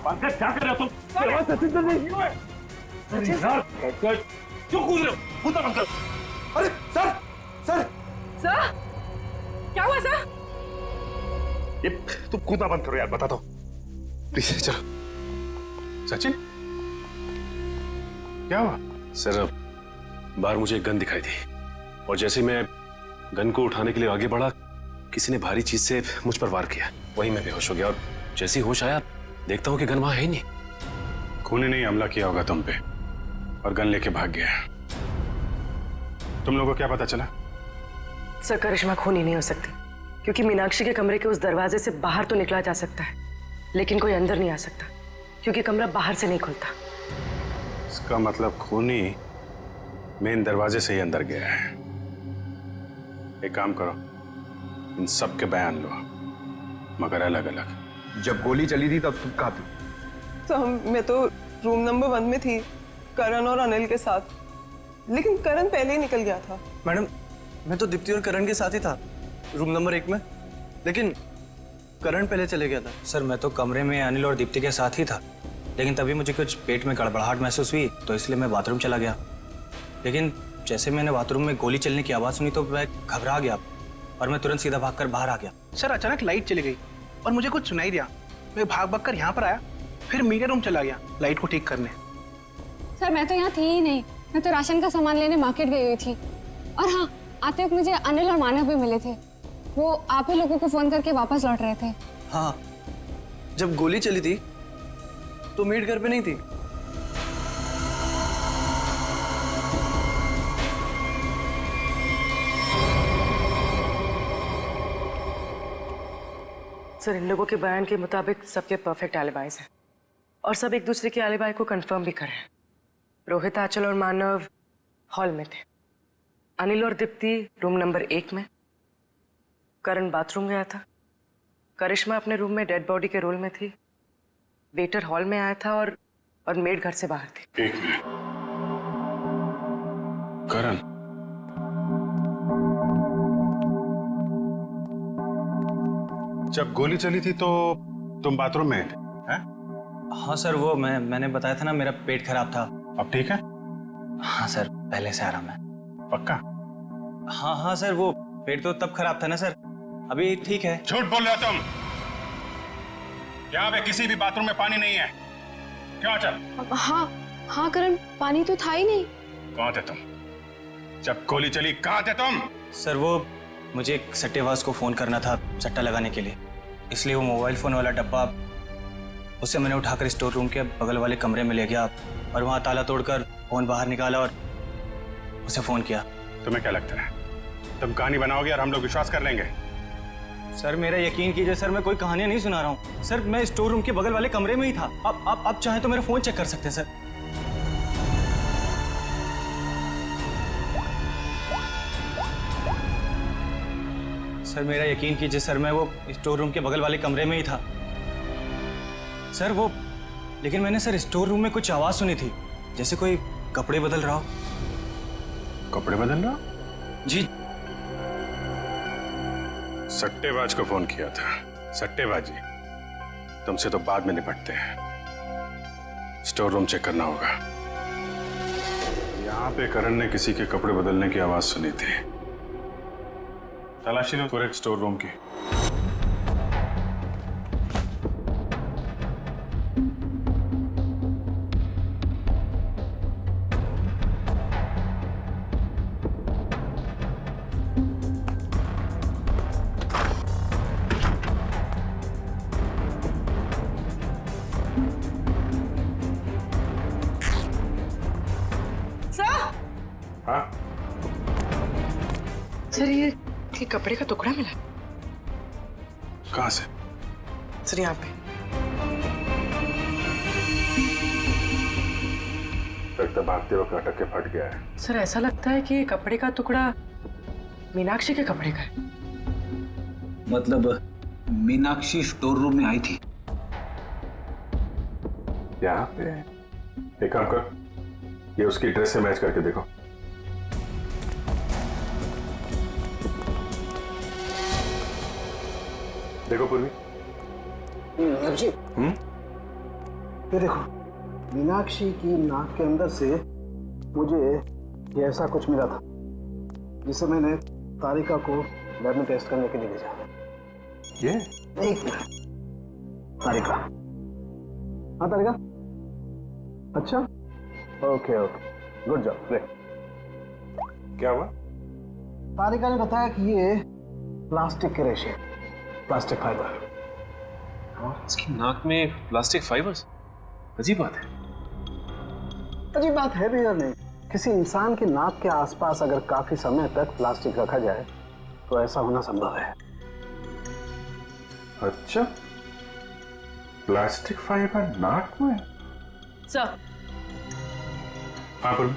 पंकज क्या कर रहे हो तुम? सचिन सर नहीं हुए। यार पंकज क्यों कूद रहे हो? कूदा पंकज। अरे सर सर सर क्या हुआ सर? ये तुम कूदना बंद करो यार, बता दो प्लीज। चलो सचिन क्या हुआ? सर बाहर मुझे एक गन दिखाई दी और जैसे मैं गन को उठाने के लिए आगे बढ़ा, किसी ने भारी चीज से मुझ पर वार किया। वहीं मैं बेहोश हो गया और जैसे ही होश आया देखता हूं कि गन वहां है ही नहीं। खूनी ने हमला किया होगा तुम पे और गन लेके भाग गया। तुम लोगों को क्या पता चला? सर करिश्मा खूनी नहीं हो सकती, क्योंकि मीनाक्षी के कमरे के उस दरवाजे से बाहर तो निकला जा सकता है, लेकिन कोई अंदर नहीं आ सकता, क्योंकि कमरा बाहर से नहीं खुलता। इसका मतलब खूनी मेन दरवाजे से ही अंदर गया है। एक काम करो, इन सब के बयान लो, मगर अलग अलग। जब गोली चली थी तब तुम कहाँ थी? तो मैं तो रूम नंबर 1 में थी, करण और अनिल के साथ, लेकिन करण पहले ही निकल गया था। मैडम मैं तो दीप्ति और करण के साथ ही था रूम नंबर 1 में, लेकिन करण पहले चले गया था। सर मैं तो कमरे में अनिल और दीप्ति के साथ ही था, लेकिन तभी मुझे कुछ पेट में गड़बड़ाहट महसूस हुई, तो इसलिए मैं बाथरूम चला गया। लेकिन जैसे मैंने बाथरूम में गोली चलने की आवाज़ सुनी तो मैं घबरा गया और मैं तुरंत सीधा भागकर बाहर आ गया। सर अचानक लाइट चली गई और मुझे कुछ सुनाई दिया। मैं भाग भाग कर यहाँ पर आया, फिर मीडिया रूम चला गया लाइट को ठीक करने। सर मैं तो यहाँ थी ही नहीं, मैं तो राशन का सामान लेने मार्केट गई हुई थी। और हाँ, आते वक्त मुझे अनिल और मानव भी मिले थे, वो आप ही लोगों को फोन करके वापस लौट रहे थे। हाँ, जब गोली चली थी तो मेड घर पे नहीं थी। सर इन लोगों के बयान के मुताबिक सबके परफेक्ट एलिबाइज हैं और सब एक दूसरे के एलिबाई को कंफर्म भी कर रहे हैं। रोहित, आंचल और मानव हॉल में थे, अनिल और दीप्ति रूम नंबर 1 में, करण बाथरूम गया था, करिश्मा अपने रूम में डेड बॉडी के रोल में थी, वेटर हॉल में आया था और मेड घर से बाहर थी। एक मिनट, करण जब गोली चली थी तो तुम बाथरूम में थे? हैं? हाँ सर, वो मैंने बताया था ना, मेरा पेट खराब था। अब ठीक है? हाँ सर, पहले से आराम है। पक्का? हाँ सर, वो पेट तो तब खराब था ना सर, अभी ठीक है। झूठ बोल रहे हो तुम। यहाँ पे किसी भी बाथरूम में पानी नहीं है। क्यों चल? हाँ करण, पानी तो था ही नहीं। कहाँ थे तुम जब गोली चली? कहाँ थे तुम? सर वो मुझे एक सट्टेबाज को फोन करना था सट्टा लगाने के लिए, इसलिए वो मोबाइल फोन वाला डब्बा उसे मैंने उठाकर स्टोर रूम के बगल वाले कमरे में ले गया और वहाँ ताला तोड़कर फोन बाहर निकाला और उसे फोन किया। तुम्हें क्या लगता है तुम कहानी बनाओगे और हम लोग विश्वास कर लेंगे? सर मेरा यकीन कीजिए सर, मैं कोई कहानियां नहीं सुना रहा हूँ सर, मैं स्टोर रूम के बगल वाले कमरे में ही था। आप चाहें तो मेरा फोन चेक कर सकते हैं सर। सर मेरा यकीन कीजिए सर, मैं वो स्टोर रूम के बगल वाले कमरे में ही था सर। वो लेकिन मैंने सर स्टोर रूम में कुछ आवाज सुनी थी, जैसे कोई कपड़े बदल रहा हो। कपड़े बदल रहा? जी। सट्टेबाज को फोन किया था। सट्टेबाजी तुमसे तो बाद में निपटते हैं, स्टोर रूम चेक करना होगा। यहाँ पे करण ने किसी के कपड़े बदलने की आवाज सुनी थी। तलाशी लो पूरे स्टोर रूम की। हाँ? सर ये कपड़े का टुकड़ा मिला। कहाँ से? सर यहाँ पे। लगता भागते वक्त अटक के फट गया है। सर ऐसा लगता है कि ये कपड़े का टुकड़ा मीनाक्षी के कपड़े का है। मतलब मीनाक्षी स्टोर रूम में आई थी? यहाँ पे एक काम कर, ये उसकी ड्रेस से मैच करके देखो। देखो पूर्वी। ये देखो, मीनाक्षी की नाक के अंदर से मुझे ये ऐसा कुछ मिला था जिसे मैंने तारिका को लैब में टेस्ट करने के लिए भेजा। ये एक मिनट, तारिका। हाँ तारिका, अच्छा, okay okay, good job, great. क्या हुआ? तारिका ने बताया कि ये प्लास्टिक के रेशे, प्लास्टिक फाइबर। और इसकी नाक में प्लास्टिक फाइबर्स, अजीब बात है। अजीब बात है भी या नहीं, किसी इंसान की नाक के आसपास अगर काफी समय तक प्लास्टिक रखा जाए तो ऐसा होना संभव है। अच्छा, प्लास्टिक फाइबर नाक में? सर, हाँ पर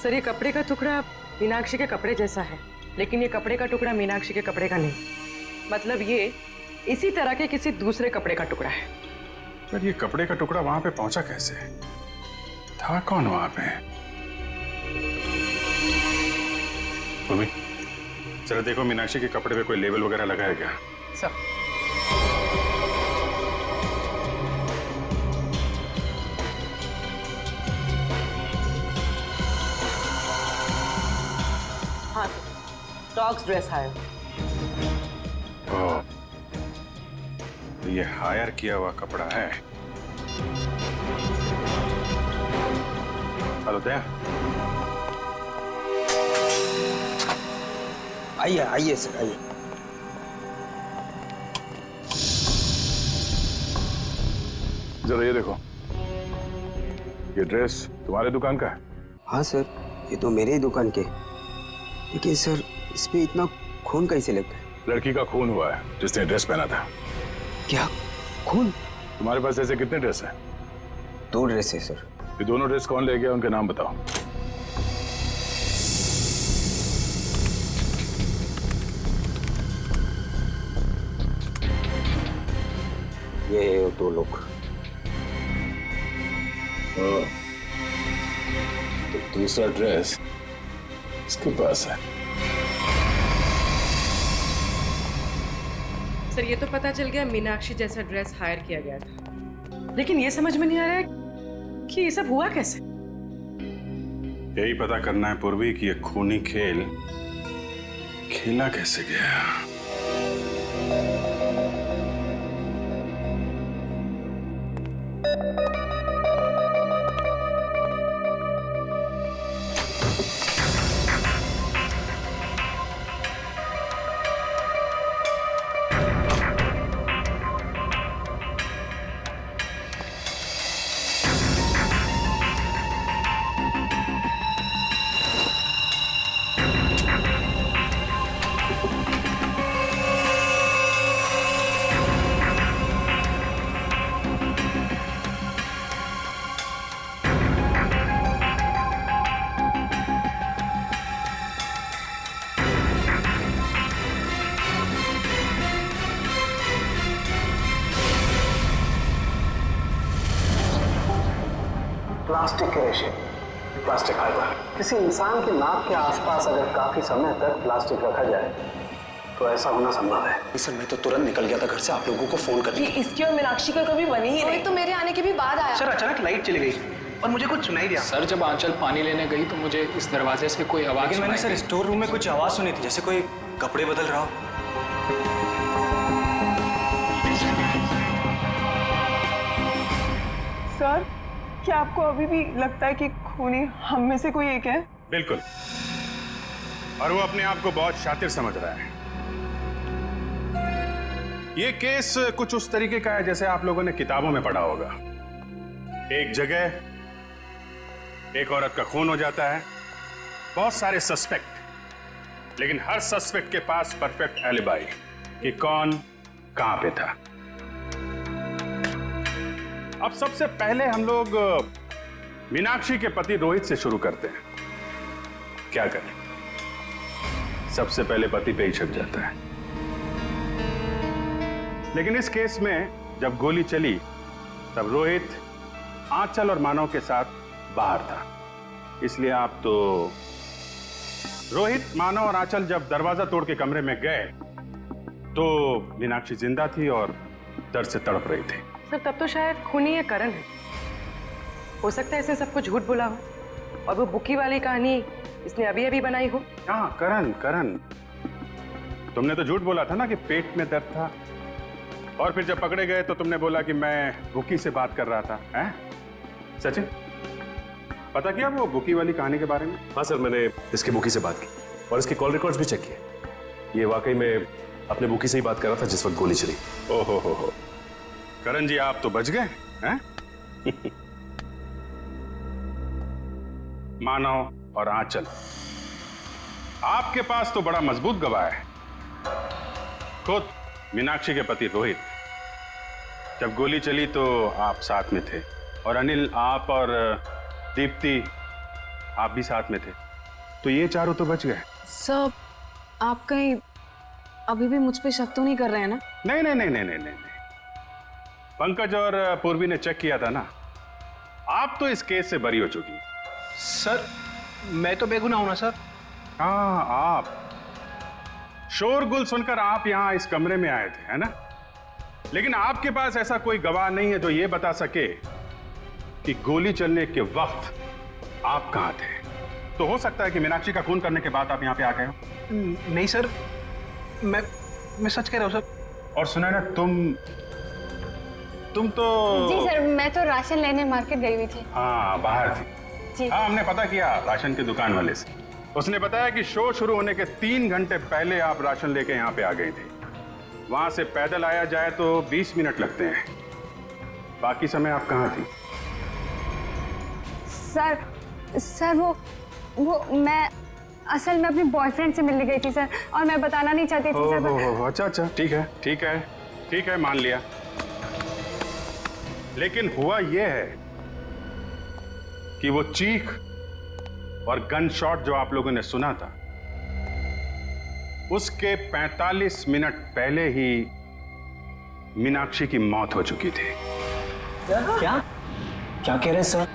सर, ये कपड़े का टुकड़ा मीनाक्षी के कपड़े जैसा है, लेकिन ये कपड़े का टुकड़ा मीनाक्षी के कपड़े का नहीं। मतलब ये इसी तरह के किसी दूसरे कपड़े का टुकड़ा है। पर ये कपड़े का टुकड़ा वहां पे पहुंचा कैसे? था कौन वहां पे? उर्मी, जरा देखो मीनाक्षी के कपड़े पे कोई लेबल वगैरह लगा है क्या? सर, हाँ सर, डॉग्स ड्रेस हायर। ओह, ये हायर किया हुआ कपड़ा है। हेलो दया, आइए आइए सर, आइए। जरा ये देखो, ये ड्रेस तुम्हारे दुकान का है? हाँ सर, ये तो मेरे ही दुकान के। लेकिन सर, इस पे इतना खून कैसे लग गया? लड़की का खून हुआ है जिसने ड्रेस पहना था। क्या खून? तुम्हारे पास ऐसे कितने ड्रेस हैं? 2 ड्रेस है सर। ये दोनों ड्रेस कौन ले गया, उनके नाम बताओ। ये है 2 लोग। तो दूसरा ड्रेस इसके पास है। सर, ये तो पता चल गया मीनाक्षी जैसा ड्रेस हायर किया गया था, लेकिन ये समझ में नहीं आ रहा है कि ये सब हुआ कैसे। यही पता करना है पूर्वी कि ये खूनी खेल खेला कैसे गया। प्लास्टिक के रेशे, प्लास्टिक फाइबर। किसी इंसान की नाक के आसपास अगर काफी समय तक प्लास्टिक रखा जाए तो ऐसा होना संभव है। सर, मैं तो तुरंत निकल गया था घर से आप लोगों को फोन करने। इसकी और मीनाक्षी का कभी बनी ही नहीं। तो मेरे आने के भी बाद आया। सर, अचानक लाइट चली गई और मुझे कुछ सुनाई दिया। सर, जब आंचल पानी लेने गई तो मुझे इस दरवाजे से कोई आवाज लेकिन मैंने सर स्टोर रूम में कुछ आवाज सुनी थी, जैसे कोई कपड़े बदल रहा हो। सर, क्या आपको अभी भी लगता है कि खूनी हम में से कोई एक है? बिल्कुल, और वो अपने आप को बहुत शातिर समझ रहा है। ये केस कुछ उस तरीके का है जैसे आप लोगों ने किताबों में पढ़ा होगा। एक जगह एक औरत का खून हो जाता है, बहुत सारे सस्पेक्ट, लेकिन हर सस्पेक्ट के पास परफेक्ट एलिबाई कि कौन कहां पे था। अब सबसे पहले हम लोग मीनाक्षी के पति रोहित से शुरू करते हैं। क्या करें, सबसे पहले पति पे ही छक जाता है। लेकिन इस केस में जब गोली चली तब रोहित आंचल और मानव के साथ बाहर था, इसलिए आप तो रोहित, मानव और आंचल जब दरवाजा तोड़ के कमरे में गए तो मीनाक्षी जिंदा थी और दर्द से तड़प रही थी। सर तब तो शायद खूनी ये करण है। हो सकता है इसने सबको झूठ बोला हो और वो बुकी वाली कहानी इसने अभी अभी बनाई हो। हाँ करण करण, तुमने तो झूठ बोला था ना कि पेट में दर्द था, और फिर जब पकड़े गए तो तुमने बोला कि मैं बुकी से बात कर रहा था। हैं सचिन, पता किया वो बुकी वाली कहानी के बारे में? हाँ सर, मैंने इसके बुकी से बात की और इसके कॉल रिकॉर्ड्स भी चेक किए। ये वाकई में अपने बुकी से ही बात कर रहा था जिस वक्त गोली चली। ओहो हो, करण जी आप तो बच गए हैं। मानव और आंचल, आपके पास तो बड़ा मजबूत गवाह है। खुद मीनाक्षी के पति रोहित, जब गोली चली तो आप साथ में थे, और अनिल आप और दीप्ति आप भी साथ में थे, तो ये चारों तो बच गए। सर आप कहीं अभी भी मुझ पे शक तो नहीं कर रहे हैं ना? नहीं नहीं नहीं नहीं नहीं नहीं, पंकज और पूर्वी ने चेक किया था ना, आप तो इस केस से बरी हो चुकी। सर मैं तो बेगुनाह हूं ना सर। हाँ आप, शोरगुल सुनकर आप यहां इस कमरे में आए थे, है ना? लेकिन आपके पास ऐसा कोई गवाह नहीं है जो ये बता सके कि गोली चलने के वक्त आप कहां थे। तो हो सकता है कि मीनाक्षी का खून करने के बाद आप यहां पे आ गए हो। नहीं सर, मैं सच कह रहा हूं सर। और सुना ना, तुम तो जी सर, मैं तो राशन लेने मार्केट गई हुई थी। हाँ बाहर थी जी। हाँ, हमने पता किया राशन की दुकान वाले से। उसने बताया कि शो शुरू होने के 3 घंटे पहले आप राशन लेके यहाँ पे आ गए थे। वहां से पैदल आया जाए तो 20 मिनट लगते हैं। बाकी समय आप कहाँ थी? सर वो मैं असल में अपने बॉयफ्रेंड से मिलने गई थी सर, और मैं बताना नहीं चाहती थी सर। अच्छा ठीक है मान लिया। लेकिन हुआ यह है कि वो चीख और गन शॉट जो आप लोगों ने सुना था, उसके 45 मिनट पहले ही मीनाक्षी की मौत हो चुकी थी। क्या कह रहे हैं सर?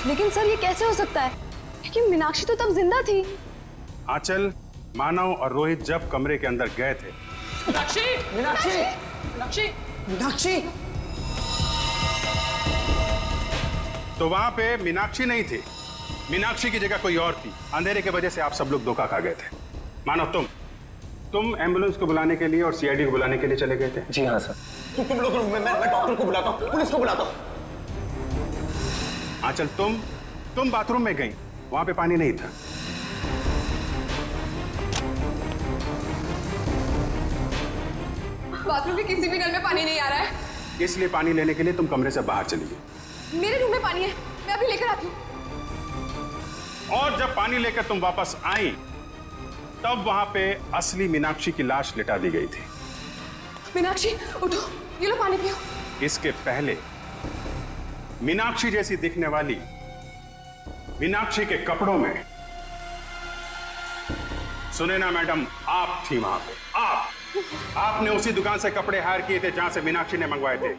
लेकिन सर ये कैसे हो सकता है, क्योंकि मीनाक्षी तो तब जिंदा थी। आंचल, मानव और रोहित जब कमरे के अंदर गए थे, मीनाक्षी तो वहां पे मीनाक्षी नहीं थी। मीनाक्षी की जगह कोई और थी। अंधेरे की वजह से आप सब लोग धोखा खा गए थे। मानव, तुम एम्बुलेंस को बुलाने के लिए और सीआईडी को बुलाने के लिए चले गए थे। जी हाँ सर। तुम लोग, मैं डॉक्टर को बुलाता हूँ, पुलिस को बुलाता हूँ। आंचल, तुम बाथरूम में गई, वहां पे पानी नहीं था। बाथरूम के किसी भी नल में पानी नहीं आ रहा है। इसलिए पानी लेने के लिए तुम कमरे से बाहर चली गई। मेरे रूम में पानी है, मैं अभी लेकर आती हूँ। और जब पानी लेकर तुम वापस आई, तब वहां पे असली मीनाक्षी की लाश लिटा दी गई थी। मीनाक्षी उठो, ये लो पानी पियो। इसके पहले मीनाक्षी जैसी दिखने वाली मीनाक्षी के कपड़ों में सुनैना मैडम आप थी वहां पे। आपने उसी दुकान से कपड़े हायर किए थे जहां से मीनाक्षी ने मंगवाए थे।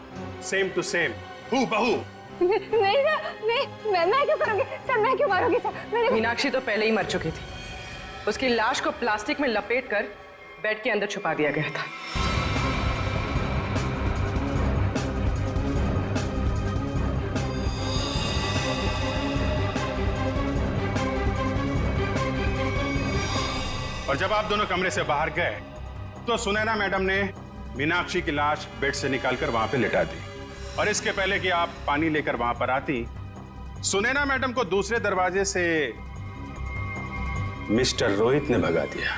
सेम टू सेम, हूबहू। नहीं सर, मैं क्यों करूंगी सर, मैं क्यों मारूंगी सर? मीनाक्षी तो पहले ही मर चुकी थी। उसकी लाश को प्लास्टिक में लपेटकर बेड के अंदर छुपा दिया गया था। और जब आप दोनों कमरे से बाहर गए तो सुनैना मैडम ने मीनाक्षी की लाश बेड से निकालकर वहां पे लिटा दी। और इसके पहले कि आप पानी लेकर वहां पर आती, सुनैना मैडम को दूसरे दरवाजे से मिस्टर रोहित ने भगा दिया।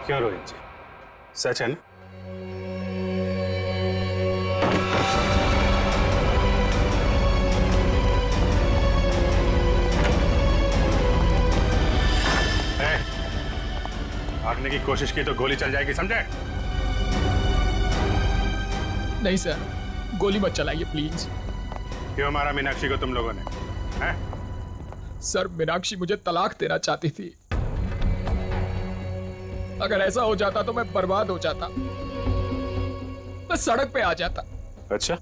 क्यों रोहित जी, सच है ना? भागने की कोशिश की तो गोली चल जाएगी, समझे? नहीं सर, गोली मत चलाइए प्लीज। क्यों मारा मीनाक्षी को तुम लोगों ने? हैं? सर, मीनाक्षी मुझे तलाक देना चाहती थी। अगर ऐसा हो जाता तो मैं बर्बाद हो जाता, मैं सड़क पे आ जाता। अच्छा,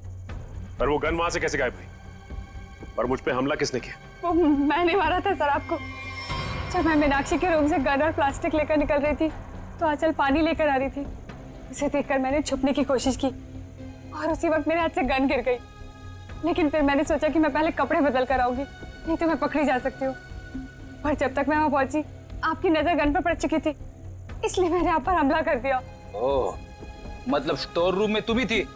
पर वो गन वहां से कैसे गायब हुई? और मुझ पे हमला किसने किया? वो मैंने मारा था सर आपको। जब मैं मीनाक्षी के रूम से गन और प्लास्टिक लेकर निकल रही थी तो आंचल पानी लेकर आ रही थी। उसे देखकर मैंने छुपने की कोशिश की और उसी वक्त मेरे हाथ से गन गिर गई। लेकिन फिर मैंने सोचा कि मैं पहले कपड़े बदल कर आऊंगी, नहीं तो मैं पकड़ी जा सकती हूँ। पर जब तक मैं वहां पहुंची आपकी नजर गन पर पड़ चुकी थी, इसलिए मैंने आप पर हमला कर दिया। ओह, मतलब स्टोर रूम में तुम ही थी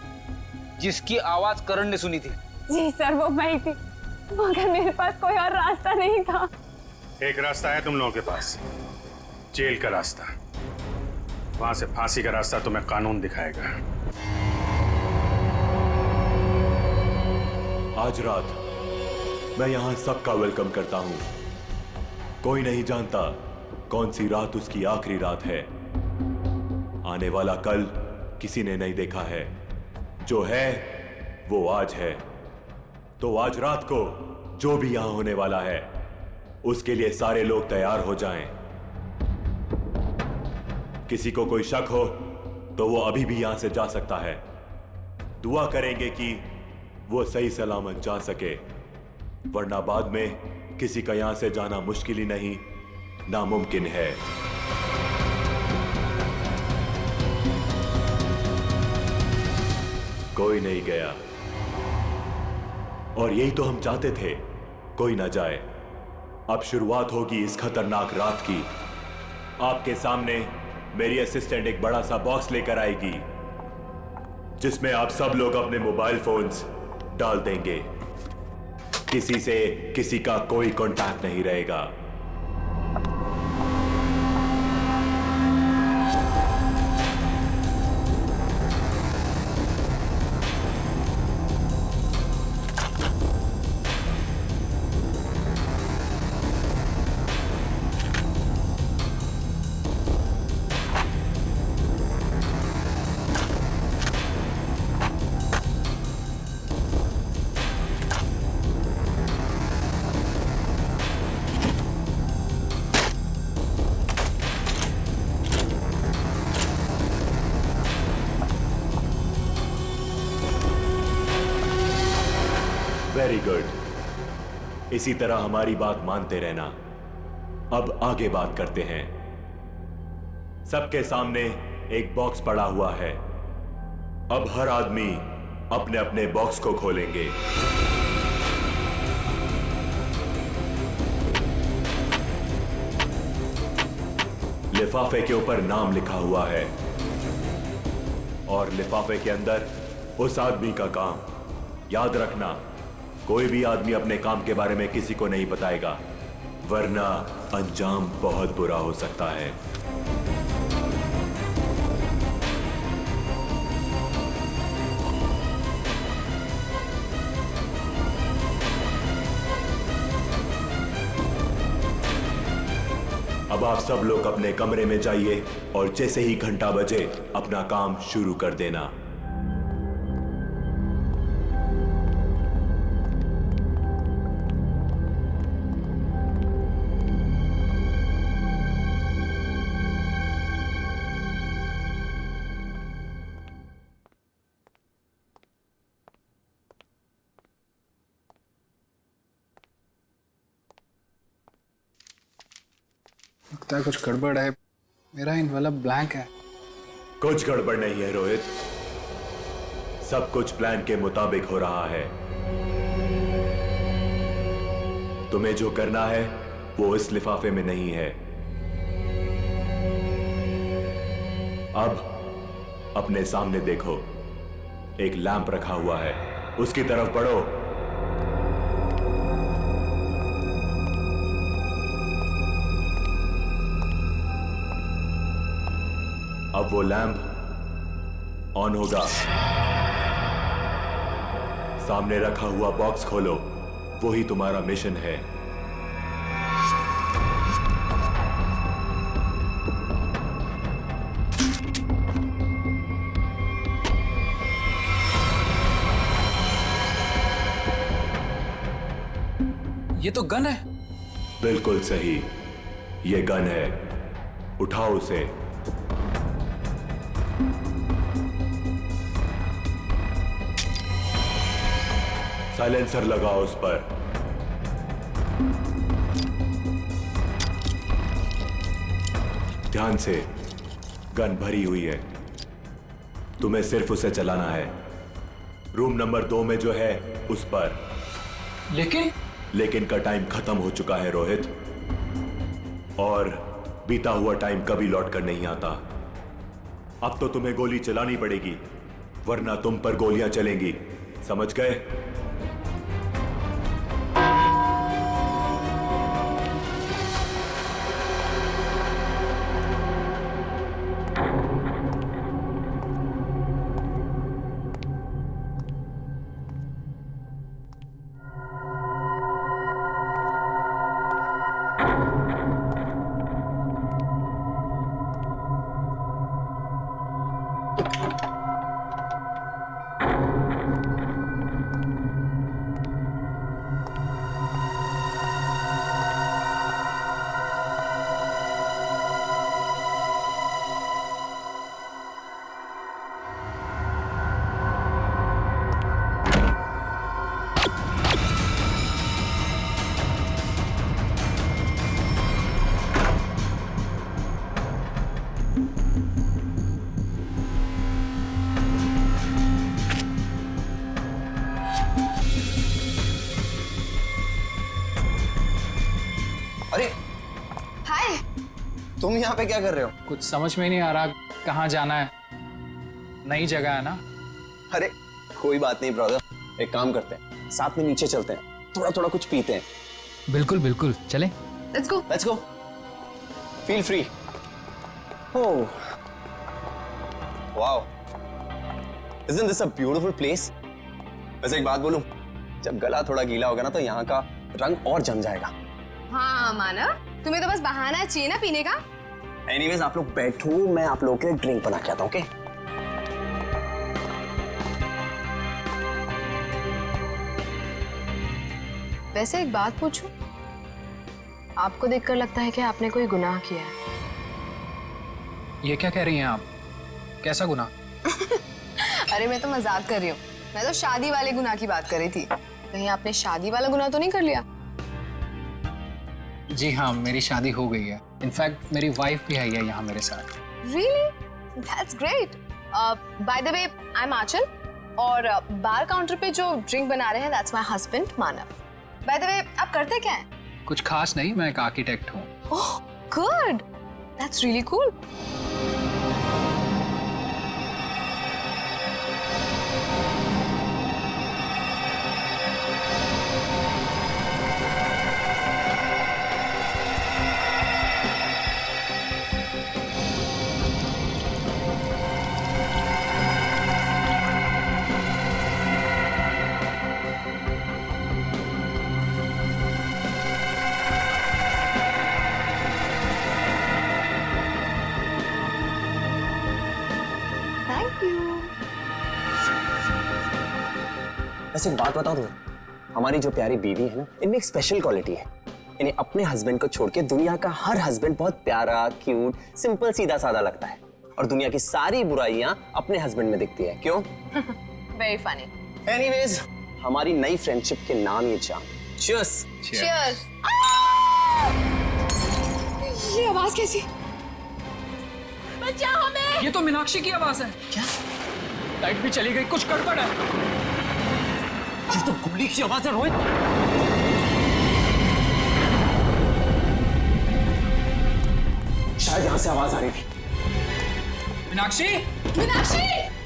जिसकी आवाज करण ने सुनी थी? जी सर, वो मैं ही थी, मगर मेरे पास कोई और रास्ता नहीं था। एक रास्ता है तुम लोगों के पास, जेल का रास्ता। वहां से फांसी का रास्ता तुम्हें कानून दिखाएगा। आज रात मैं यहां सबका वेलकम करता हूं। कोई नहीं जानता कौन सी रात उसकी आखिरी रात है। आने वाला कल किसी ने नहीं देखा है, जो है वो आज है। तो आज रात को जो भी यहां होने वाला है उसके लिए सारे लोग तैयार हो जाएं। किसी को कोई शक हो तो वो अभी भी यहां से जा सकता है। दुआ करेंगे कि वो सही सलामत जा सके, वरना बाद में किसी का यहां से जाना मुश्किल ही नहीं, नामुमकिन है। कोई नहीं गया और यही तो हम चाहते थे, कोई ना जाए। अब शुरुआत होगी इस खतरनाक रात की। आपके सामने मेरी असिस्टेंट एक बड़ा सा बॉक्स लेकर आएगी जिसमें आप सब लोग अपने मोबाइल फोन्स डाल देंगे। किसी से किसी का कोई कांटेक्ट नहीं रहेगा। वेरी गुड, इसी तरह हमारी बात मानते रहना। अब आगे बात करते हैं। सबके सामने एक बॉक्स पड़ा हुआ है। अब हर आदमी अपने अपने बॉक्स को खोलेंगे। लिफाफे के ऊपर नाम लिखा हुआ है और लिफाफे के अंदर उस आदमी का काम। याद रखना, कोई भी आदमी अपने काम के बारे में किसी को नहीं बताएगा, वरना अंजाम बहुत बुरा हो सकता है। अब आप सब लोग अपने कमरे में जाइए और जैसे ही घंटा बजे अपना काम शुरू कर देना। लगता है कुछ गड़बड़ है, मेरा इनवेलप ब्लैंक है। कुछ गड़बड़ नहीं है रोहित, सब कुछ प्लान के मुताबिक हो रहा है। तुम्हें जो करना है वो इस लिफाफे में नहीं है। अब अपने सामने देखो, एक लैंप रखा हुआ है, उसकी तरफ बढ़ो। अब वो लैंप ऑन होगा। सामने रखा हुआ बॉक्स खोलो, वही तुम्हारा मिशन है। ये तो गन है। बिल्कुल सही, ये गन है। उठाओ उसे। साइलेंसर लगाओ उस पर। ध्यान से, गन भरी हुई है, तुम्हें सिर्फ उसे चलाना है। रूम नंबर 2 में जो है उस पर। लेकिन का टाइम खत्म हो चुका है रोहित, और बीता हुआ टाइम कभी लौट कर नहीं आता। अब तो तुम्हें गोली चलानी पड़ेगी, वरना तुम पर गोलियां चलेंगी, समझ गए? तुम यहाँ पे क्या कर रहे हो? कुछ समझ में नहीं आ रहा कहाँ जाना है। नई जगह है ना। अरे कोई बात नहीं ब्रदर, एक काम करते हैं, साथ में नीचे चलते हैं, थोड़ा थोड़ा कुछ पीते हैं। बिल्कुल बिल्कुल, चले। Let's go. Let's go. Feel free. Oh wow, isn't this a beautiful place? वैसे एक बात बोलूं, जब गला थोड़ा गीला होगा ना तो यहाँ का रंग और जम जाएगा। हाँ मानव, तुम्हें तो बस बहाना चाहिए ना पीने का। एनीवेज आप लोग बैठो, मैं आप लोगों के लिए ड्रिंक बना के आता हूँ, ओके? वैसे एक बात पूछूं, आपको देखकर लगता है कि आपने कोई गुनाह किया है। ये क्या कह रही हैं आप? कैसा गुनाह? अरे मैं तो मजाक कर रही हूँ, मैं तो शादी वाले गुनाह की बात कर रही थी। कहीं आपने शादी वाला गुनाह तो नहीं कर लिया? जी हाँ, मेरी शादी हो गई है। इनफैक्ट मेरी वाइफ भी आई है यहाँ मेरे साथ। Really? That's great. By the way, I'm आंचल, और बार काउंटर पे जो ड्रिंक बना रहे हैं that's my husband Manav. By the way, आप करते क्या हैं? कुछ खास नहीं, मैं एक आर्किटेक्ट हूँ। Oh, good. That's really cool. ऐसे एक बात बताऊं तुम्हें, हमारी जो प्यारी बीवी है ना, इनमें एक स्पेशल क्वालिटी है। इन्हें अपने हस्बैंड को छोड़ के दुनिया का हर हस्बैंड बहुत प्यारा, क्यूट, सिंपल, सीधा साधा लगता है, और दुनिया की सारी बुराइयां अपने हस्बैंड में दिखती है। क्यों? Very funny. एनीवेज, हमारी नई फ्रेंडशिप के नाम ये जाम। Cheers. Cheers. ये आवाज कैसी? बचाओ हमें! ये तो मीनाक्षी की आवाज है। क्या? लाइट भी चली गई, कुछ गड़बड़ है। ये तो गोली की आवाज है रोहित। शायद यहां से आवाज आ रही थी। मीनाक्षी! मीनाक्षी!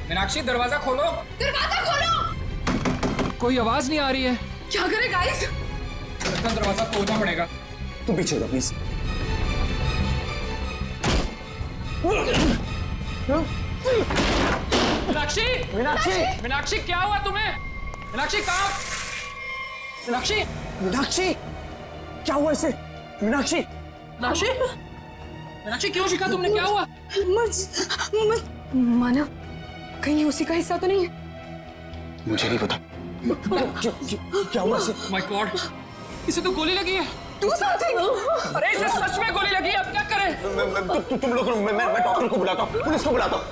मीनाक्षी, दरवाजा खोलो। दरवाजा खोलो! कोई आवाज नहीं आ रही है। क्या करें गाइस? दरवाजा खोलना पड़ेगा। तू पीछे हो प्लीज। मीनाक्षी मीनाक्षी मीनाक्षी क्या हुआ तुम्हें? मीनाक्षी कहाँ? मीनाक्षी मीनाक्षी क्या हुआ इसे? मीनाक्षी मीनाक्षी मीनाक्षी क्यों शिखा, तुमने क्या हुआ? मानव, कहीं उसी का हिस्सा तो नहीं है? मुझे नहीं पता। क्या हुआ इसे? माय गॉड, इसे तो गोली लगी है। तू समथिंग। अरे इसे सच में गोली लगी है, अब क्या करें? तुम लोग, मैं डॉक्टर को बुलाता हूँ, पुलिस को बुलाता हूँ।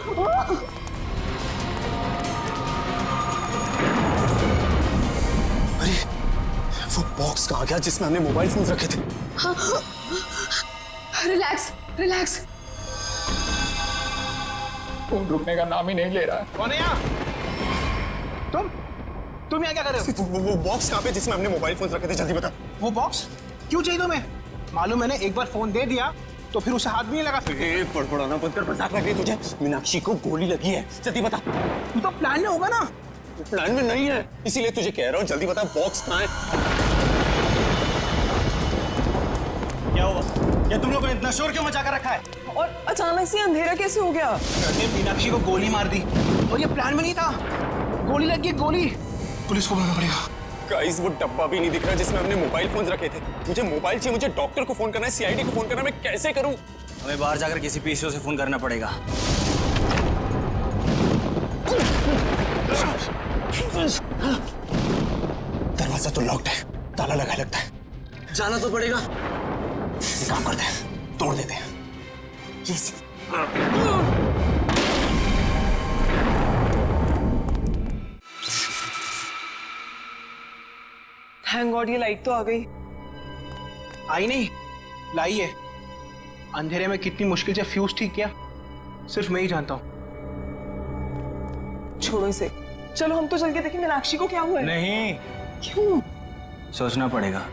अरे वो बॉक्स कहाँ गया जिसमें हमने मोबाइल फोन रखे थे? Relax relax. फोन रुकने का नाम ही नहीं ले रहा है। कौन है यहाँ? तुम यहाँ क्या कर रहे हो? वो बॉक्स कहाँ पे जिसमें हमने मोबाइल फोन रखे थे? जल्दी बता। वो बॉक्स क्यों चाहिए तुम्हें? मालूम मैंने एक बार फोन दे दिया तो फिर उसे हाथ भी नहीं लगा। फिर बड़बड़ाना बंद कर, मजाक लग रही तुझे। मीनाक्षी को गोली लगी है, जल्दी बता। तो प्लान में होगा ना? प्लान में नहीं है, इसीलिए तुझे कह रहा हूँ, जल्दी बता बॉक्स कहाँ है? क्या हुआ? ये तुम लोगों ने इतना शोर क्यों मचा कर रखा है? और अचानक से अंधेरा कैसे हो गया? मीनाक्षी को गोली मार दी और ये प्लान में नहीं था। गोली लग गई, गोली। पुलिस को बुलाना पड़ेगा। गाइस वो डब्बा भी नहीं दिख रहा जिसमें हमने मोबाइल फोन रखे थे। मुझे मोबाइल चाहिए, मुझे डॉक्टर को फोन करना है, सीआईडी को फोन करना है, मैं कैसे करूं? हमें बाहर जाकर किसी पीसीओ से फोन करना पड़ेगा। दरवाजा तो लॉक्ड है, ताला लगा लगता है। जाना तो पड़ेगा। एक काम करते हैं, तोड़ देते हैं। थैंक गॉड ये लाइट तो आ गई। आई नहीं, लाई है। अंधेरे में कितनी मुश्किल से फ्यूज ठीक किया सिर्फ मैं ही जानता हूँ। छोड़ो इसे, चलो हम तो चल के देखें मीनाक्षी को क्या हुआ है। नहीं, क्यों? सोचना पड़ेगा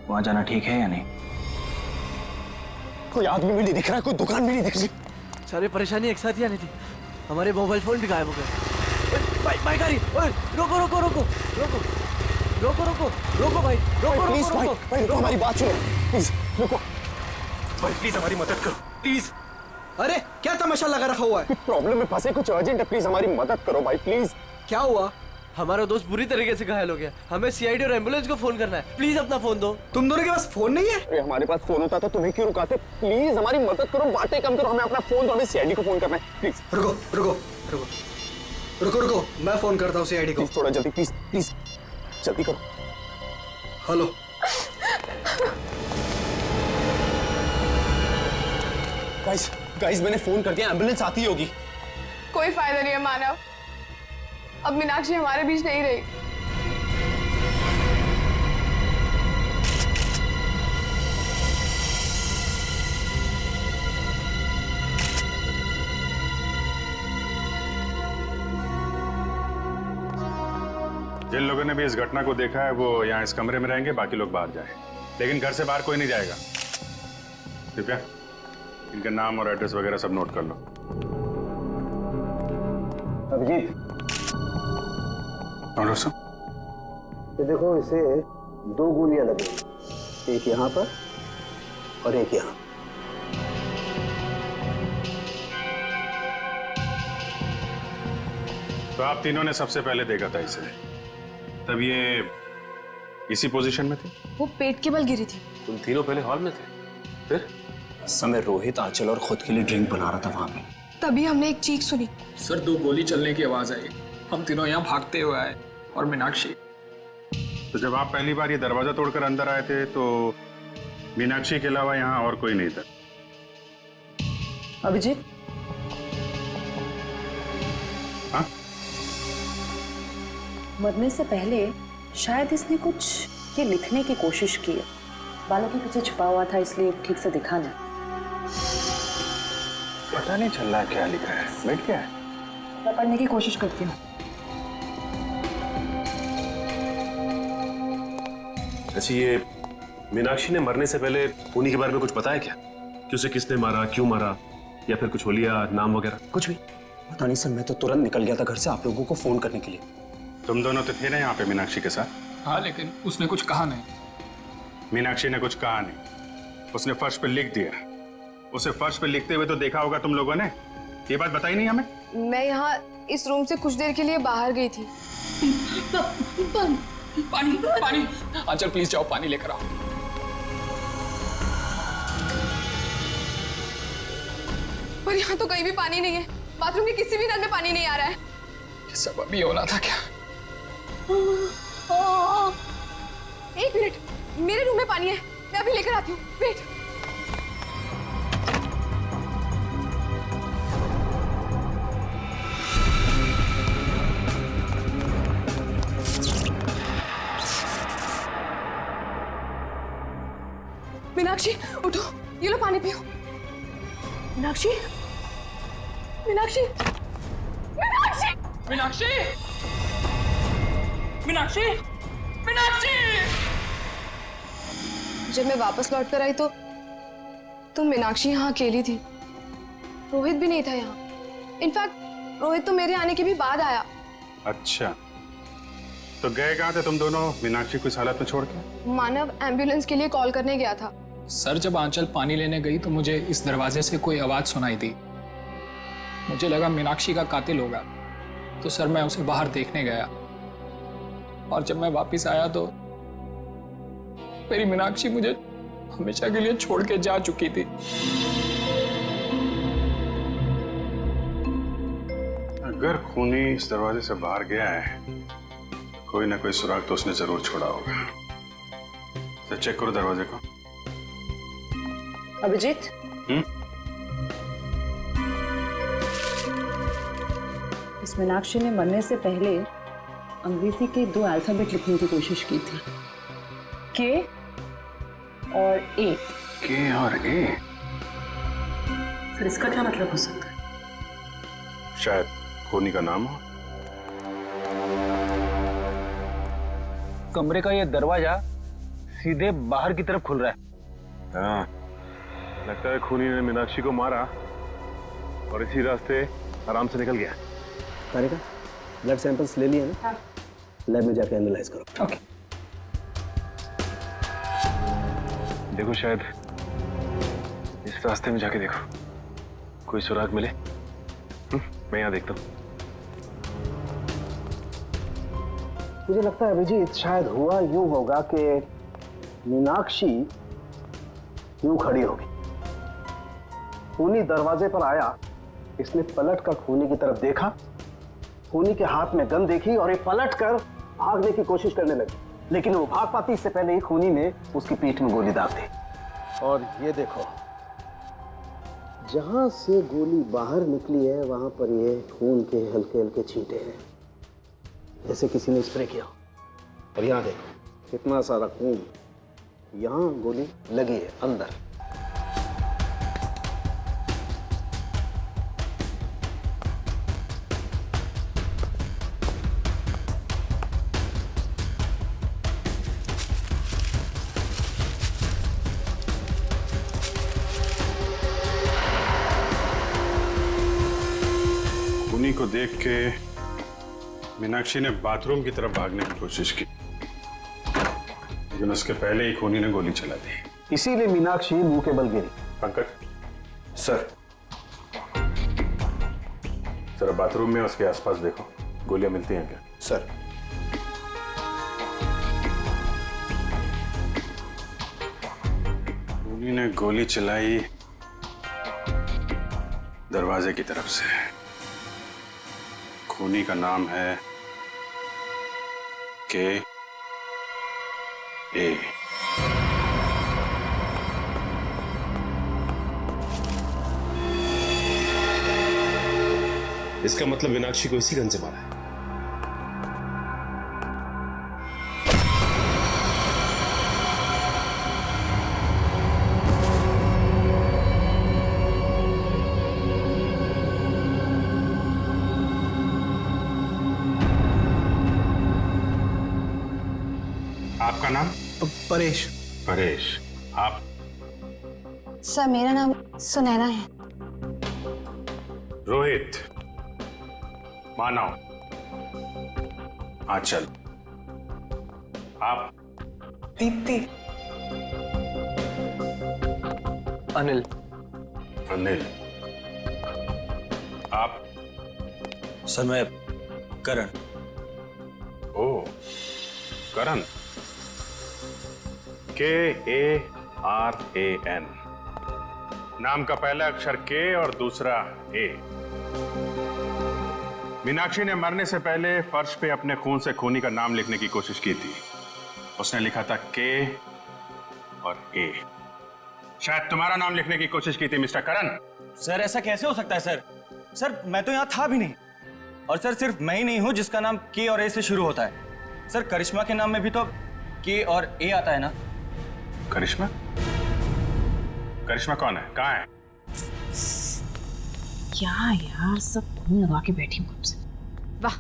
वहां जाना ठीक है या नहीं। कोई आदमी भी नहीं दिख रहा, कोई दुकान भी नहीं दिख रही। सारी परेशानी एक साथ ही आनी थी। हमारे मोबाइल फोन भी गायब हो गए। बाइक आ रही। ओए रोको रोको रोको रोको रोको रोको रोको भाई, रोको प्लीज रोको भाई, रोको। भाई रुको, हमारी बात सुनो प्लीज, रुको भाई, प्लीज हमारी मदद करो प्लीज। अरे क्या तमाशा लगा रखा हुआ है? प्रॉब्लम में फंसे, कुछ अर्जेंट है, प्लीज हमारी मदद करो भाई प्लीज। क्या हुआ? हमारा दोस्त बुरी तरीके से घायल हो गया, हमें सीआईडी और एम्बुलेंस को फोन करना है। प्लीज अपना फोन दो। तुम दोनों के पास फोन नहीं है? अरे हमारे पास फोन होता तो तुम्हें क्यों रुकाते? प्लीज हमारी मदद करो, बातें कम करो, हमें अपना फोन दो, हमें सीआईडी को फोन करना है प्लीज। रुको रुको रुको रुको रुको, मैं फोन करता हूँ सीआईडी को। थोड़ा जल्दी प्लीज प्लीज, जल्दी करो। हेलो, गाइस गाइस मैंने फोन कर दिया, एम्बुलेंस आती होगी। कोई फायदा नहीं है मानव, अब मीनाक्षी हमारे बीच नहीं रही। जिन लोगों ने भी इस घटना को देखा है वो यहाँ इस कमरे में रहेंगे, बाकी लोग बाहर जाएं। लेकिन घर से बाहर कोई नहीं जाएगा। कृपया इनका नाम और एड्रेस वगैरह सब नोट कर लो। अभिजीत, और सब ये देखो, इसे 2 गोलियां लगी, एक यहाँ पर और एक यहाँ। तो आप तीनों ने सबसे पहले देखा था इसे, तब ये इसी पोजीशन में थी? वो पेट के बल गिरी थी। तुम तीनों पहले हॉल में थे, फिर? समय रोहित, आंचल और खुद के लिए ड्रिंक बना रहा था वहां पे। तभी हमने एक चीख सुनी। सर 2 गोली चलने की आवाज आई, हम तीनों यहाँ भागते हुए आए और मीनाक्षी। तो जब आप पहली बार ये दरवाजा तोड़कर अंदर आए थे तो मीनाक्षी के अलावा यहाँ और कोई नहीं था? अभिजीत, हाँ? मरने से पहले शायद इसने कुछ ये लिखने की कोशिश की है। बालों के पीछे छुपा हुआ था इसलिए ठीक से दिखा नहीं। पता नहीं चल रहा क्या लिखा है। बैठ क्या है? मैं पढ़ने की कोशिश करती हूँ। अच्छा, ये मीनाक्षी ने मरने से पहले खूनी के बारे में कुछ बताया क्या? कि उसे किसने मारा, क्यों मारा, या फिर कुछ होलिया, नाम वगैरह? कुछ भी पता नहीं सर, मैं तो तुरंत निकल गया था घर से आप लोगों को फोन करने के लिए। तुम दोनों तो थे ना यहाँ पे मीनाक्षी के साथ? हाँ, लेकिन उसने कुछ कहा नहीं। मीनाक्षी ने कुछ कहा नहीं, उसने फर्श पे लिख दिया। उसे फर्श पे लिखते हुए तो देखा होगा तुम लोगों ने। ये बात बताई नहीं हमें? मैं यहाँ इस रूम से कुछ देर के लिए बाहर गई थी। पानी पानी, आंचल प्लीज जाओ पानी लेकर आओ। पर यहाँ तो कहीं भी पानी नहीं है। बाथरूम के किसी भी नल में पानी नहीं आ रहा है। ये सब अभी होना था क्या? एक मिनट, मेरे रूम में पानी है, मैं अभी लेकर आती हूँ। वेट। मीनाक्षी उठो, ये लो पानी पियो। मीनाक्षी, मीनाक्षी, मीनाक्षी, मीनाक्षी, मीनाक्षी, मीनाक्षी। जब मैं वापस लौट कर आई तो मीनाक्षी यहाँ अकेली थी। रोहित भी नहीं था यहाँ। इनफैक्ट रोहित तो मेरे आने के भी बाद आया। अच्छा, तो गए कहाँ थे तुम दोनों मीनाक्षी को इस हालत में छोड़ के? मानव एम्बुलेंस के लिए कॉल करने गया था। सर, जब आंचल पानी लेने गई तो मुझे इस दरवाजे से कोई आवाज सुनाई दी। मुझे लगा मीनाक्षी का कातिल होगा, तो सर मैं उसे बाहर देखने गया। और जब मैं वापस आया तो मेरी मीनाक्षी मुझे हमेशा के लिए छोड़ के जा चुकी थी। अगर खूनी इस दरवाजे से बाहर गया है, कोई ना कोई सुराग तो उसने जरूर छोड़ा होगा। तो चेक करो दरवाजे को। अभिजीत, इस मीनाक्षी ने मरने से पहले अंग्रेजी के 2 अल्फाबेट लिखने की कोशिश की थी, के और ए। के और ए? सर, इसका क्या मतलब हो सकता है? शायद खूनी का नाम हो। कमरे का ये दरवाजा सीधे बाहर की तरफ खुल रहा है। हाँ, लगता है खूनी ने मीनाक्षी को मारा और इसी रास्ते आराम से निकल गया। तारिका, ब्लड सैंपल्स ले लिए ना? हाँ। लैब में जाके एनालाइज करो। ओके। देखो, शायद इस रास्ते में जाके देखो, कोई सुराग मिले। मैं यहाँ देखता हूँ। मुझे लगता है अभिजीत, शायद हुआ यूं होगा कि मीनाक्षी यूं खड़ी होगी, खूनी दरवाजे पर आया, इसने पलट कर खूनी की तरफ देखा, खूनी के हाथ में गन देखी और ये पलट कर भागने की कोशिश करने लगी, लेकिन वो भाग पाती इससे पहले ही खूनी ने उसकी पीठ में गोली दाग दी। और ये देखो, जहां से गोली बाहर निकली है वहां पर ये खून के हल्के हल्के छींटे हैं, जैसे किसी ने स्प्रे किया। और यहाँ देखो, कितना सारा खून, यहाँ गोली लगी है अंदर। खूनी को देख के मीनाक्षी ने बाथरूम की तरफ भागने की कोशिश की, लेकिन उसके पहले ही खूनी ने गोली चला दी। इसीलिए मीनाक्षी मुंह के बल गिरी। पंकज सर, जरा बाथरूम में उसके आसपास देखो, गोलियां मिलती हैं क्या? सर। खूनी ने गोली चलाई दरवाजे की तरफ से। खूनी का नाम है के ए। इसका मतलब मीनाक्षी को इसी गन से मारा है। आपका नाम? परेश। परेश। आप? सर, मेरा नाम सुनैना है। रोहित। मानव। आंचल। आप? दीप्ति। अनिल। अनिल। आप? सर मैं करण। ओ, करण। KARAN। नाम का पहला अक्षर के और दूसरा ए। मीनाक्षी ने मरने से पहले फर्श पे अपने खून से खूनी का नाम लिखने की कोशिश की थी। उसने लिखा था के और ए। शायद तुम्हारा नाम लिखने की कोशिश की थी मिस्टर करण। सर ऐसा कैसे हो सकता है सर? सर मैं तो यहाँ था भी नहीं। और सर सिर्फ मैं ही नहीं हूँ जिसका नाम के और ए से शुरू होता है। सर करिश्मा के नाम में भी तो के और ए आता है ना? करिश्मा? करिश्मा कौन है? कहाँ है? क्या यार, सब खून लगा के बैठी हूँ कब से। वाह,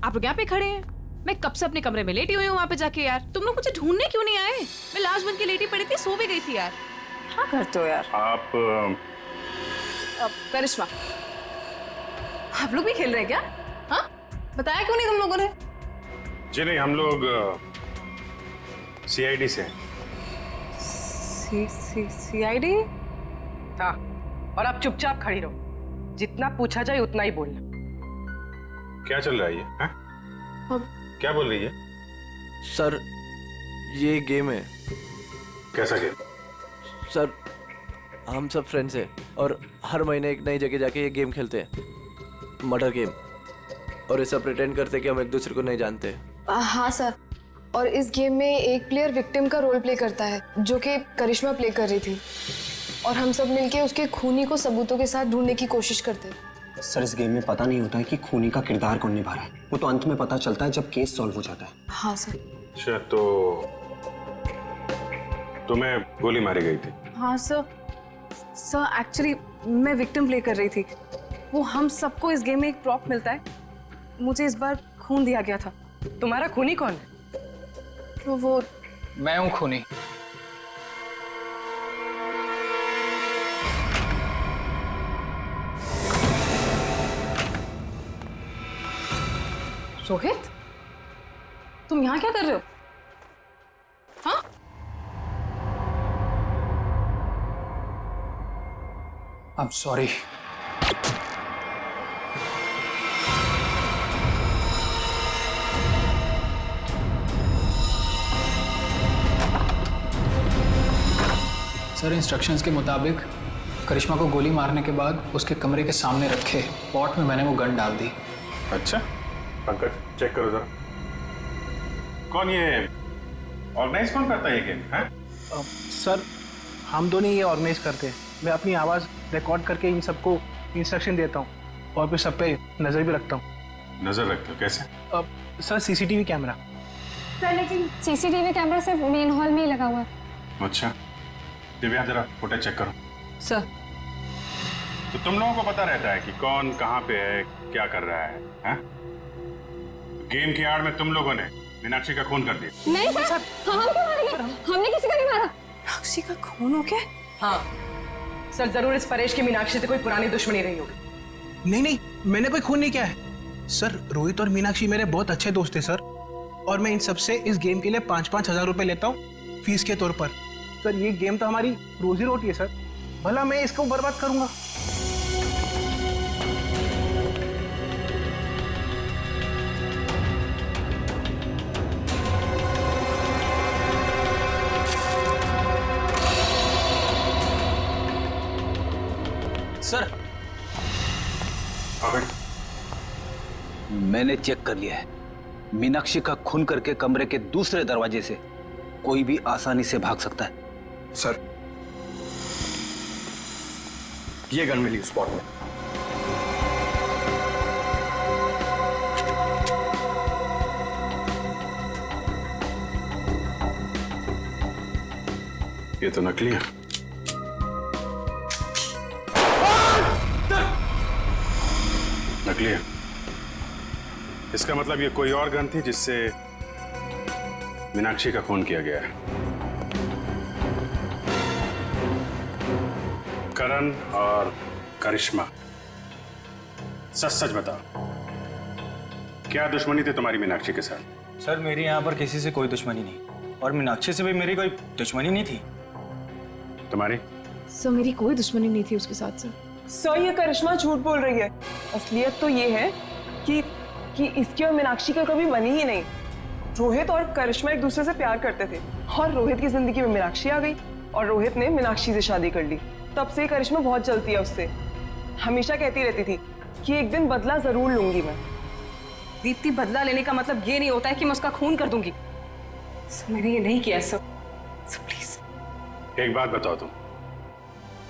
आप लोग यहाँ पे खड़े हैं। मैं कब से अपने कमरे में लेटी हुई हूँ वहाँ पे जाके। यार तुम लोग मुझे ढूंढने क्यों नहीं आए? मैं लाश बन के लेटी पड़ी थी, सो भी गई थी यार। क्या करते हो यार आप? करिश्मा, आप लोग भी खेल रहे हैं क्या? हाँ, बताया क्यों नहीं तुम लोगों ने? जी नहीं, हम लोग CID से हैं। CID? हाँ, और आप चुपचाप खड़ी रहो। जितना पूछा जाए उतना ही बोलना। क्या चल रहा है ये? क्या बोल रही है? सर ये गेम है। कैसा गेम? सर हम सब फ्रेंड्स हैं और हर महीने एक नई जगह जाके ये गेम खेलते हैं, मर्डर गेम। और ऐसा प्रिटेंड करते कि हम एक दूसरे को नहीं जानते। हाँ सर, और इस गेम में एक प्लेयर विक्टिम का रोल प्ले करता है जो कि करिश्मा प्ले कर रही थी, और हम सब मिलके उसके खूनी को सबूतों के साथ ढूंढने की कोशिश करते हैं। सर इस गेम में पता नहीं होता है कि खूनी का किरदार कौन निभा रहा है, वो तो अंत में पता चलता है जब केस सॉल्व हो जाता है। हाँ सर। अच्छा, तो तुम्हें गोली मारी गई थी? हाँ सर, एक्चुअली मैं विक्टिम प्ले कर रही थी। वो हम सबको इस गेम में एक प्रॉप मिलता है, मुझे इस बार खून दिया गया था। तुम्हारा खूनी कौन है? तो वो मैं हूं खूनी। रोहित, तुम यहाँ क्या कर रहे हो? हाँ? I'm sorry। सर इंस्ट्रक्शंस के मुताबिक करिश्मा को गोली मारने के बाद उसके कमरे के सामने रखे पॉट में मैंने वो गन डाल दी। अच्छा, पंकज चेक करो जरा। कौन ये ऑर्गेनाइज कौन करता है ये गेम? है सर हम दोनों ये ऑर्गेनाइज करते हैं। मैं अपनी आवाज़ रिकॉर्ड करके इन सबको इंस्ट्रक्शन देता हूँ और फिर सब पे नज़र भी रखता हूँ। नजर रखते हो? कैसे? Sir CCTV camera. सर लेकिन CCTV कैमरा सिर्फ मेन हॉल में ही लगा हुआ है। अच्छा, दिव्या जरा फुटेज चेक करो। सर। तो तुम लोगों को पता रहता है कि कौन कहाँ पे है, क्या कर रहा है? हैं? गेम की आड़ में तुम लोगों ने मीनाक्षी का खून कर दिया। नहीं सर, हम क्यों मारेंगे? हमने किसी को नहीं मारा। मीनाक्षी का खून हो गया? हाँ सर, जरूर इस परेश की मीनाक्षी से कोई पुरानी दुश्मनी रही होगी। नहीं, मैंने कोई खून नहीं किया है सर। रोहित और मीनाक्षी मेरे बहुत अच्छे दोस्त हैं सर, और मैं इन सबसे इस गेम के लिए 5-5 हजार रुपए लेता हूँ फीस के तौर पर। सर ये गेम तो हमारी रोजी रोटी है सर, भला मैं इसको बर्बाद करूंगा? सर मैंने चेक कर लिया है, मीनाक्षी का खून करके कमरे के दूसरे दरवाजे से कोई भी आसानी से भाग सकता है। सर ये गन मिली स्पॉट में। ये तो नकली है। नकली है, इसका मतलब ये कोई और गन थी जिससे मीनाक्षी का खून किया गया है। करण और करिश्मा, सच सच बताओ, क्या दुश्मनी थी तुम्हारी मीनाक्षी के साथ? सर मेरी यहाँ पर किसी से कोई दुश्मनी नहीं, और मीनाक्षी से भी मेरी कोई दुश्मनी नहीं थी। तुम्हारी? सर मेरी कोई दुश्मनी नहीं थी उसके साथ सर। सर ये करिश्मा झूठ बोल रही है। असलियत तो ये है कि इसकी और मीनाक्षी का कभी बनी ही नहीं। रोहित और करिश्मा एक दूसरे से प्यार करते थे और रोहित की जिंदगी में मीनाक्षी आ गई और रोहित ने मीनाक्षी से शादी कर ली। तब से करिश्मा बहुत जलती है उससे। हमेशा कहती रहती थी कि एक दिन बदला जरूर लूंगी मैं। दीप्ति, बदला लेने का मतलब ये नहीं होता है कि मैं उसका खून कर दूंगी। मैंने ये नहीं किया सर। प्लीज एक बात बताओ,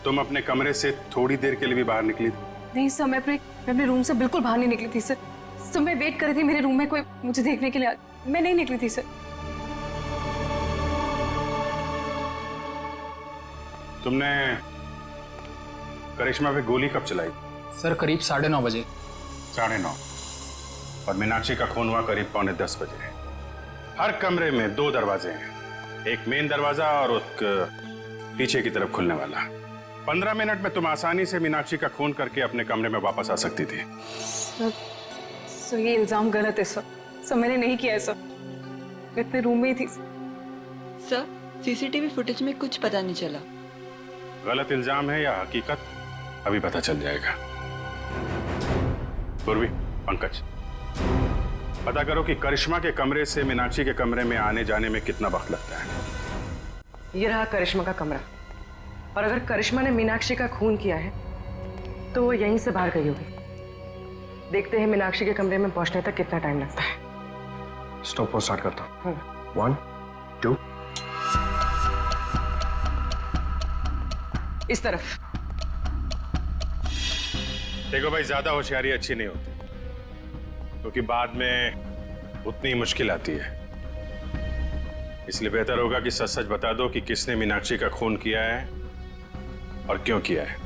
तुम अपने कमरे से थोड़ी देर के लिए भी बाहर निकली थी? नहीं सर, मैं अपने रूम से बिल्कुल बाहर नहीं निकली थी सर। मैं वेट कर रही थी मेरे रूम में कोई मुझे देखने के लिए। मैं नहीं निकली थी सर। तुमने करिश्मा पे गोली कब चलाई? सर करीब 9:30 बजे। 9:30। और मीनाक्षी का खून हुआ करीब 9:45 बजे। हर कमरे में 2 दरवाजे हैं, एक मेन दरवाजा और एक पीछे की तरफ खुलने वाला। 15 मिनट में तुम आसानी से मीनाक्षी का खून करके अपने कमरे में वापस आ सकती थी। सर ये इल्जाम गलत है सर। मैंने नहीं किया है सर। मैं अपने रूम में ही थी। सर सीसीटीवी फुटेज में कुछ पता नहीं चला। गलत इल्जाम है या हकीकत अभी पता चल जाएगा। पूर्वी, पंकज, पता करो कि करिश्मा के कमरे से मीनाक्षी के कमरे में आने जाने में कितना वक्त लगता है। ये रहा करिश्मा का कमरा। और अगर करिश्मा ने मीनाक्षी का खून किया है तो वो यहीं से बाहर गई होगी। देखते हैं मीनाक्षी के कमरे में पहुंचने तक कितना टाइम लगता है। स्टॉप वो स्टार्ट करता हूँ। 1 2 इस तरफ। देखो भाई, ज्यादा होशियारी अच्छी नहीं होती, क्योंकि बाद में उतनी मुश्किल आती है। इसलिए बेहतर होगा कि सच सच बता दो कि किसने मीनाक्षी का खून किया है और क्यों किया है।